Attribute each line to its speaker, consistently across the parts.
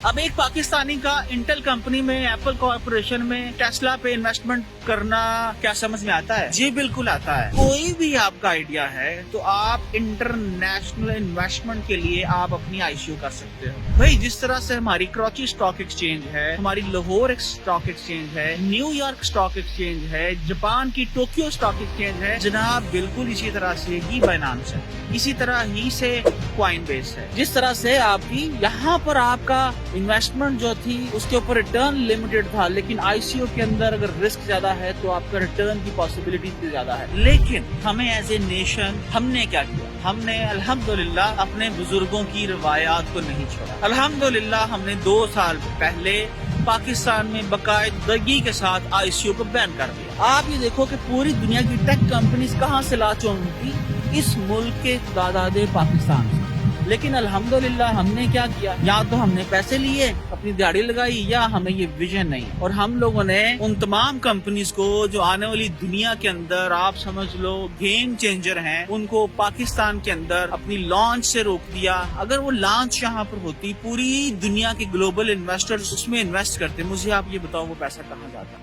Speaker 1: اب ایک پاکستانی کا انٹل کمپنی میں، ایپل کارپوریشن میں، ٹیسلا پہ انویسٹمنٹ کرنا کیا سمجھ میں آتا ہے؟ جی بالکل آتا ہے۔ کوئی بھی آپ کا آئیڈیا ہے تو آپ انٹرنیشنل انویسٹمنٹ کے لیے آپ اپنی آئی سی او کر سکتے ہو۔ بھائی جس طرح سے ہماری کراچی اسٹاک ایکسچینج ہے، ہماری لاہور اسٹاک ایکسچینج ہے، نیو یارک اسٹاک ایکسچینج ہے، جاپان کی ٹوکیو اسٹاک ایکسچینج ہے، جناب بالکل اسی طرح سے ہی بائنانس ہے، اسی طرح ہی سے کوائن بیس ہے۔ جس طرح سے آپ کی یہاں پر آپ کا انویسٹمنٹ جو تھی اس کے اوپر ریٹرن لمیٹڈ تھا، لیکن آئی سی او کے اندر اگر رسک زیادہ ہے تو آپ کا ریٹرن کی پاسبلٹی بھی زیادہ ہے۔ لیکن ہمیں ایز اے نیشن ہم نے کیا کیا؟ ہم نے الحمدللہ اپنے بزرگوں کی روایات کو نہیں چھوڑا۔ الحمدللہ ہم نے 2 سال پہلے پاکستان میں باقاعدگی کے ساتھ آئی سی او کو بین کر دیا۔ آپ یہ دیکھو کہ پوری دنیا کی ٹیک کمپنیز کہاں سے لا چونکی تھی؟ اس ملک کے داداد پاکستان سے۔ لیکن الحمدللہ ہم نے کیا کیا؟ یا تو ہم نے پیسے لیے، اپنی دیہڑی لگائی، یا ہمیں یہ ویژن نہیں، اور ہم لوگوں نے ان تمام کمپنیز کو جو آنے والی دنیا کے اندر آپ سمجھ لو گیم چینجر ہیں، ان کو پاکستان کے اندر اپنی لانچ سے روک دیا۔ اگر وہ لانچ یہاں پر ہوتی، پوری دنیا کے گلوبل انویسٹرز اس میں انویسٹ کرتے، مجھے آپ یہ بتاؤ وہ پیسہ کہاں جاتا؟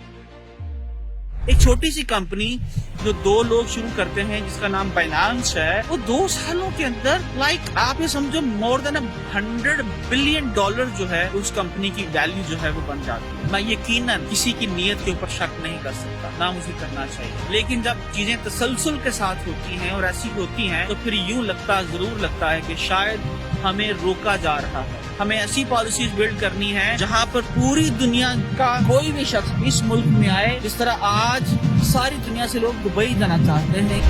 Speaker 1: ایک چھوٹی سی کمپنی جو 2 لوگ شروع کرتے ہیں جس کا نام بائنانس ہے، وہ 2 سالوں کے اندر آپ یہ سمجھو مور دین $100 بلین جو ہے اس کمپنی کی ویلیو جو ہے وہ بن جاتی ہے۔ میں یقیناً کسی کی نیت کے اوپر شک نہیں کر سکتا، نہ مجھے کرنا چاہیے، لیکن جب چیزیں تسلسل کے ساتھ ہوتی ہیں اور ایسی ہوتی ہیں تو پھر یوں ضرور لگتا ہے کہ شاید ہمیں روکا جا رہا ہے۔ ہمیں ایسی پالیسیز بلڈ کرنی ہے جہاں پر پوری دنیا کا کوئی بھی شخص اس ملک میں آئے، جس طرح آج ساری دنیا سے لوگ دبئی جانا چاہتے ہیں۔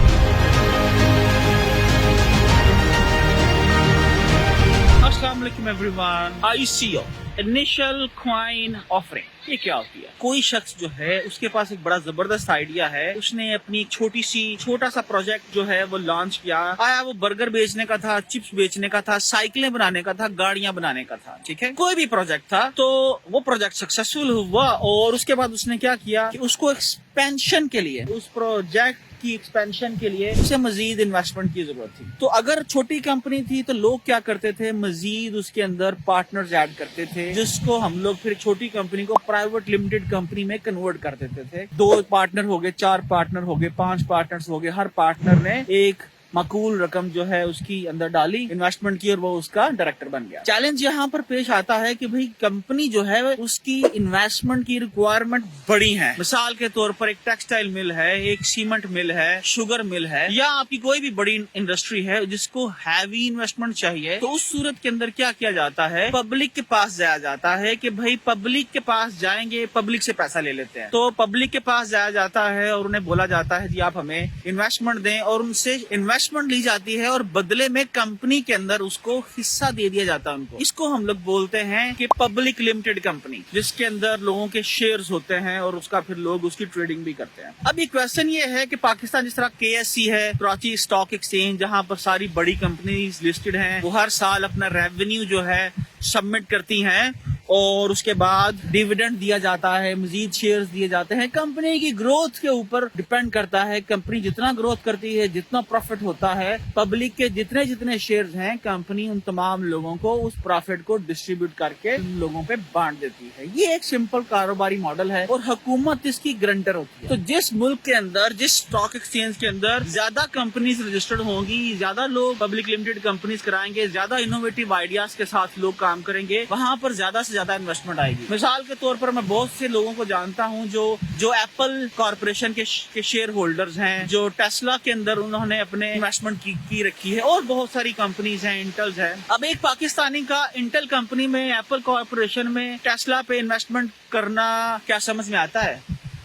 Speaker 1: السلام علیکم ایوری ون۔ آئی سی او انیشل کوائن آفرنگ، یہ کیا ہوتی ہے؟ کوئی شخص جو ہے اس کے پاس ایک بڑا زبردست آئیڈیا ہے، اس نے اپنی چھوٹا سا پروجیکٹ جو ہے وہ لانچ کیا۔ آیا وہ برگر بیچنے کا تھا، چپس بیچنے کا تھا، سائیکلیں بنانے کا تھا، گاڑیاں بنانے کا تھا، ٹھیک ہے، کوئی بھی پروجیکٹ تھا، تو وہ پروجیکٹ سکسیسفل ہوا، اور اس کے بعد اس نے کیا کیا کہ اس کو ایکسپینشن کے لیے، اس پروجیکٹ کی ایکسپینشن کے لیے اسے مزید انویسٹمنٹ کی ضرورت تھی۔ تو اگر چھوٹی کمپنی تھی تو لوگ کیا کرتے تھے؟ مزید اس کے اندر پارٹنرز ایڈ کرتے تھے، جس کو ہم لوگ پھر چھوٹی کمپنی کو پرائیویٹ لمیٹڈ کمپنی میں کنورٹ کر دیتے تھے۔ 2 پارٹنر ہو گئے، 4 پارٹنر ہو گئے، 5 پارٹنرز ہو گئے، ہر پارٹنر نے ایک معقول رقم جو ہے اس کی اندر ڈالی، انویسٹمنٹ کی، اور وہ اس کا ڈائریکٹر بن گیا۔ چیلنج یہاں پر پیش آتا ہے کہ بھئی کمپنی جو ہے اس کی انویسٹمنٹ کی ریکوائرمنٹ بڑی ہے۔ مثال کے طور پر ایک ٹیکسٹائل مل ہے، ایک سیمنٹ مل ہے، شوگر مل ہے، یا آپ کی کوئی بھی بڑی انڈسٹری ہے جس کو ہیوی انویسٹمنٹ چاہیے، تو اس صورت کے اندر کیا کیا جاتا ہے؟ پبلک کے پاس جایا جاتا ہے کہ بھئی پبلک کے پاس جائیں گے، پبلک سے پیسہ لے لیتے ہیں۔ تو پبلک کے پاس جایا جاتا ہے اور انہیں بولا جاتا ہے جی آپ ہمیں انویسٹمنٹ دیں، اور ان سے انویسٹمنٹ لی جاتی ہے، اور بدلے میں کمپنی کے اندر اس کو حصہ دے دیا جاتا ہے ان کو۔ اس کو ہم لوگ بولتے ہیں کہ پبلک لمیٹڈ کمپنی، جس کے اندر لوگوں کے شیئرز ہوتے ہیں اور اس کا پھر لوگ اس کی ٹریڈنگ بھی کرتے ہیں۔ اب یہ کویسچن یہ ہے کہ پاکستان جس طرح KSE ہے، کراچی اسٹاک ایکسچینج، جہاں پر ساری بڑی کمپنیز لسٹڈ ہیں، وہ ہر سال اپنا ریونیو جو ہے سبمٹ کرتی ہیں، اور اس کے بعد ڈیویڈنڈ دیا جاتا ہے، مزید شیئرز دیے جاتے ہیں۔ کمپنی کی گروتھ کے اوپر ڈیپینڈ کرتا ہے، کمپنی جتنا گروتھ کرتی ہے، جتنا پروفٹ ہوتا ہے، پبلک کے جتنے شیئرز ہیں، کمپنی ان تمام لوگوں کو اس پروفٹ کو ڈسٹریبیوٹ کر کے لوگوں پہ بانٹ دیتی ہے۔ یہ ایک سمپل کاروباری ماڈل ہے، اور حکومت اس کی گرنٹر ہوتی ہے۔ تو جس ملک کے اندر، جس اسٹاک ایکسچینج کے اندر زیادہ کمپنیز رجسٹرڈ ہوں گی، زیادہ لوگ پبلک لمیٹڈ کمپنیز کرائیں گے، زیادہ انوویٹو آئیڈیاز کے ساتھ لوگ کام کریں گے، وہاں پر زیادہ سے زیادہ انویسٹمنٹ آئے گی۔ مثال کے طور پر میں بہت سے لوگوں کو جانتا ہوں جو ایپل کارپوریشن کے شیئر ہولڈرز ہیں، جو ٹیسلا کے اندر انہوں نے اپنے انویسٹمنٹ کی رکھی ہے، اور بہت ساری کمپنیز ہیں، انٹلز ہے۔ اب ایک پاکستانی کا انٹل کمپنی میں، ایپل کارپوریشن میں، ٹیسلا پہ انویسٹمنٹ کرنا کیا سمجھ میں آتا ہے؟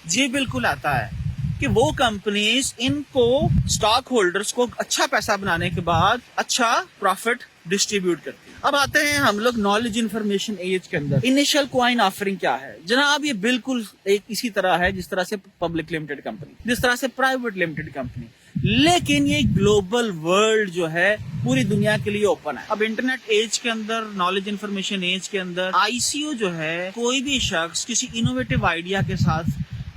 Speaker 1: جی بالکل آتا ہے، کہ وہ کمپنیز ان کو اسٹاک ہولڈرز کو اچھا پیسہ بنانے کے بعد اچھا پروفٹ ڈسٹریبیوٹ کرتی ہے۔ اب آتے ہیں ہم لوگ نالج انفارمیشن ایج کے اندر۔ انیشل کوائن آفرنگ کیا ہے جناب؟ یہ بالکل ایک اسی طرح ہے جس طرح سے پبلک لمیٹڈ کمپنی، جس طرح سے پرائیویٹ لمیٹڈ کمپنی، لیکن یہ گلوبل ورلڈ جو ہے پوری دنیا کے لیے اوپن ہے۔ اب انٹرنیٹ ایج کے اندر، نالج انفارمیشن ایج کے اندر، آئی سی او جو ہے، کوئی بھی شخص کسی انوویٹو آئیڈیا کے ساتھ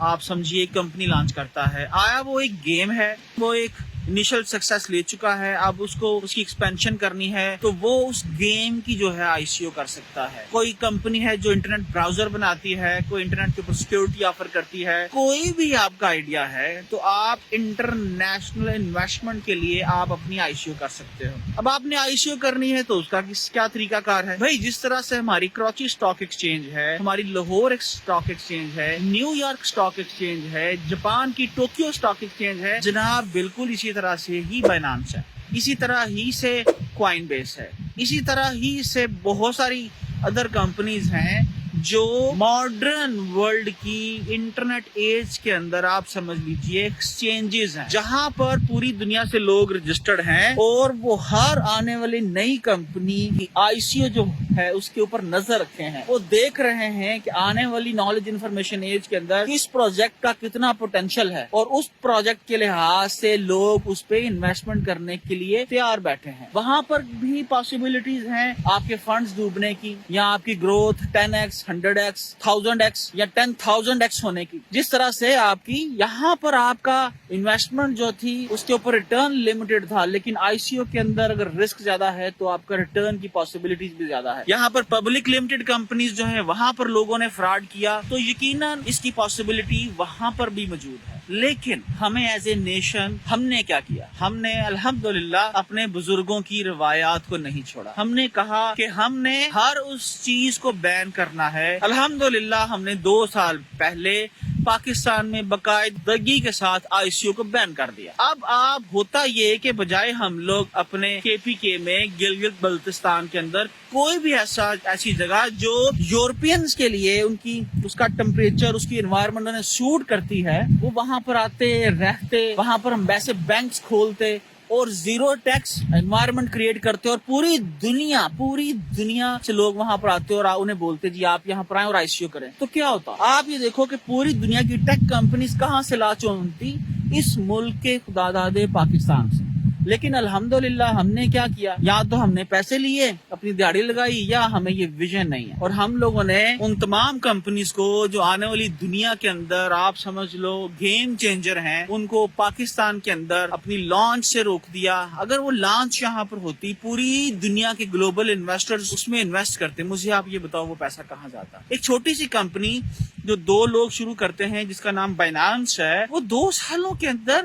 Speaker 1: آپ سمجھیے کمپنی لانچ کرتا ہے۔ آیا وہ ایک گیم ہے، وہ ایک انیشل سکسیس لے چکا ہے، اب اس کو اس کی ایکسپینشن کرنی ہے تو وہ اس گیم کی جو ہے ICO کر سکتا ہے۔ کوئی کمپنی ہے جو انٹرنیٹ براؤزر بناتی ہے، کوئی انٹرنیٹ کے اوپر سیکورٹی آفر کرتی ہے، کوئی بھی آپ کا آئیڈیا ہے تو آپ انٹرنیشنل انویسٹمنٹ کے لیے آپ اپنی ICO کر سکتے ہو۔ اب آپ نے ICO کرنی ہے تو اس کا کیا طریقہ کار ہے؟ بھائی جس طرح سے ہماری کراچی اسٹاک ایکسچینج ہے، ہماری لاہور اسٹاک ایکسچینج ہے، نیو یارک اسٹاک ایکسچینج ہے، جاپان کی ٹوکیو اسٹاک ایکسچینج ہے، جناب بالکل اسی طرح سے ہی بائنانس ہے، اسی طرح ہی سے کوائن بیس ہے، اسی طرح ہی سے بہت ساری ادر کمپنیز ہیں جو ماڈرن ورلڈ کی انٹرنیٹ ایج کے اندر آپ سمجھ لیجئے ایکسچینجز ہیں، جہاں پر پوری دنیا سے لوگ رجسٹرڈ ہیں اور وہ ہر آنے والی نئی کمپنی کی ICO جو ہے اس کے اوپر نظر رکھے ہیں، وہ دیکھ رہے ہیں کہ آنے والی نالج انفارمیشن ایج کے اندر اس پروجیکٹ کا کتنا پوٹینشیل ہے، اور اس پروجیکٹ کے لحاظ سے لوگ اس پہ انویسٹمنٹ کرنے کے لیے تیار بیٹھے ہیں۔ وہاں پر بھی پاسبلٹیز ہیں آپ کے فنڈز ڈوبنے کی، یا آپ کی گروتھ 10x 100x 1000x یا 10,000x ہونے کی، جس طرح سے آپ کی یہاں پر آپ کا انویسٹمنٹ جو تھی اس کے اوپر ریٹرن لمیٹڈ تھا، لیکن ICO کے اندر اگر رسک زیادہ ہے تو آپ کا ریٹرن کی پاسبلٹیز بھی زیادہ ہے۔ یہاں پر پبلک لمیٹڈ کمپنیز جو ہیں وہاں پر لوگوں نے فراڈ کیا تو یقیناً اس کی پاسبلٹی وہاں پر بھی موجود ہے، لیکن ہمیں ایز اے نیشن ہم نے کیا کیا؟ ہم نے الحمدللہ اپنے بزرگوں کی روایات کو نہیں چھوڑا۔ ہم نے کہا کہ ہم نے ہر اس چیز کو بین کرنا ہے۔ الحمدللہ ہم نے 2 سال پہلے پاکستان میں باقاعدگی کے ساتھ ICO کو بین کر دیا۔ اب آپ ہوتا یہ کہ بجائے ہم لوگ اپنے KPK میں گلگت بلتستان کے اندر کوئی بھی ایسی جگہ جو یورپینز کے لیے ان کی اس کا ٹمپریچر اس کی انوائرمنٹ انہیں سوٹ کرتی ہے، وہ وہاں پر آتے رہتے، وہاں پر ہم ویسے بینکس کھولتے اور زیرو ٹیکس انوائرمنٹ کریٹ کرتے، اور پوری دنیا سے لوگ وہاں پر آتے اور انہیں بولتے جی آپ یہاں پر آئیں اور ICO کریں، تو کیا ہوتا؟ آپ یہ دیکھو کہ پوری دنیا کی ٹیک کمپنیز کہاں سے لاچونتی؟ اس ملک کے خداداد پاکستان سے۔ لیکن الحمدللہ ہم نے کیا کیا؟ یا تو ہم نے پیسے لیے اپنی دیہڑی لگائی، یا ہمیں یہ ویژن نہیں ہے، اور ہم لوگوں نے ان تمام کمپنیز کو جو آنے والی دنیا کے اندر آپ سمجھ لو گیم چینجر ہیں، ان کو پاکستان کے اندر اپنی لانچ سے روک دیا۔ اگر وہ لانچ یہاں پر ہوتی، پوری دنیا کے گلوبل انویسٹرز اس میں انویسٹ کرتے، مجھے آپ یہ بتاؤ وہ پیسہ کہاں جاتا؟ ایک چھوٹی سی کمپنی جو 2 لوگ شروع کرتے ہیں جس کا نام بائنانس ہے، وہ 2 سالوں کے اندر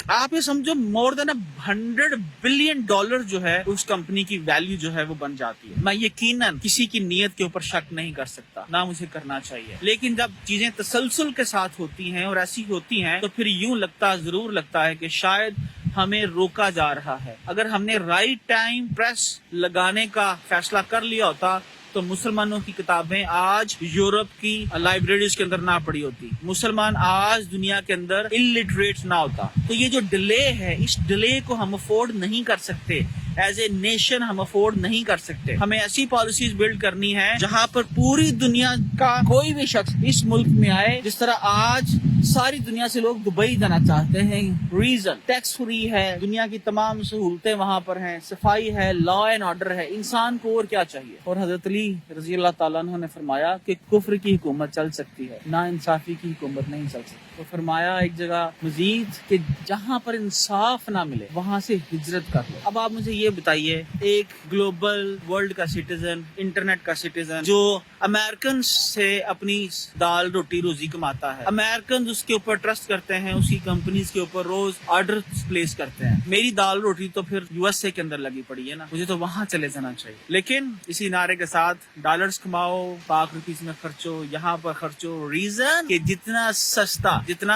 Speaker 1: آپ یہ سمجھو مور دین $100 بلین جو ہے اس کمپنی کی ویلیو جو ہے وہ بن جاتی ہے۔ میں یقیناً کسی کی نیت کے اوپر شک نہیں کر سکتا، نہ مجھے کرنا چاہیے، لیکن جب چیزیں تسلسل کے ساتھ ہوتی ہیں اور ایسی ہوتی ہیں تو پھر یوں ضرور لگتا ہے کہ شاید ہمیں روکا جا رہا ہے۔ اگر ہم نے رائٹ ٹائم پریس لگانے کا فیصلہ کر لیا ہوتا تو مسلمانوں کی کتابیں آج یورپ کی لائبریریز کے اندر نہ پڑی ہوتی، مسلمان آج دنیا کے اندر الٹریٹ نہ ہوتا۔ تو یہ جو ڈیلے ہے، اس ڈیلے کو ہم افورڈ نہیں کر سکتے، ایز اے نیشن ہم افورڈ نہیں کر سکتے۔ ہمیں ایسی پالیسیز بلڈ کرنی ہے جہاں پر پوری دنیا کا کوئی بھی شخص اس ملک میں آئے، جس طرح آج ساری دنیا سے لوگ دبئی جانا چاہتے ہیں، ریزن ٹیکس فری ہے، دنیا کی تمام سہولتیں وہاں پر ہیں، صفائی ہے، لا اینڈ آرڈر ہے، انسان کو اور کیا چاہیے؟ اور حضرت علی رضی اللہ تعالیٰ عنہ نے فرمایا کہ کفر کی حکومت چل سکتی ہے، نا انصافی کی حکومت نہیں چل سکتی۔ تو فرمایا ایک جگہ مزید کہ جہاں پر انصاف نہ ملے وہاں سے ہجرت کر لو۔ اب آپ مجھے یہ بتائیے، ایک گلوبل ورلڈ کا سٹیزن، انٹرنیٹ کا سٹیزن جو امریکن سے اپنی دال روٹی روزی کماتا ہے، امریکن اس کے اوپر ٹرسٹ کرتے ہیں، اسی کمپنیز کے اوپر روز آرڈر پلیس کرتے ہیں۔ میری دال روٹی تو پھر USA کے اندر لگی پڑی ہے نا، مجھے تو وہاں چلے جانا چاہیے۔ لیکن اسی نعرے کے ساتھ ڈالرز کماؤ، پاک روپیز میں خرچو، یہاں پر خرچو، ریزن کہ جتنا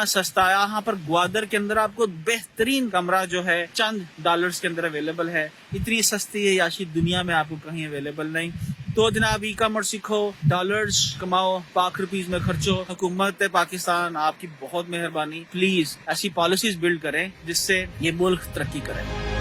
Speaker 1: سستا یہاں پر گوادر کے اندر آپ کو بہترین کمرہ جو ہے چند ڈالرز کے اندر اویلیبل ہے، اتنی سستی ہے یاشی دنیا میں آپ کو کہیں اویلیبل نہیں۔ تو جناب ای کامرس سیکھو، ڈالرز کماؤ، پاک روپیز میں خرچو۔ حکومت پاکستان آپ کی بہت مہربانی، پلیز ایسی پالیسیز بلڈ کریں جس سے یہ ملک ترقی کرے۔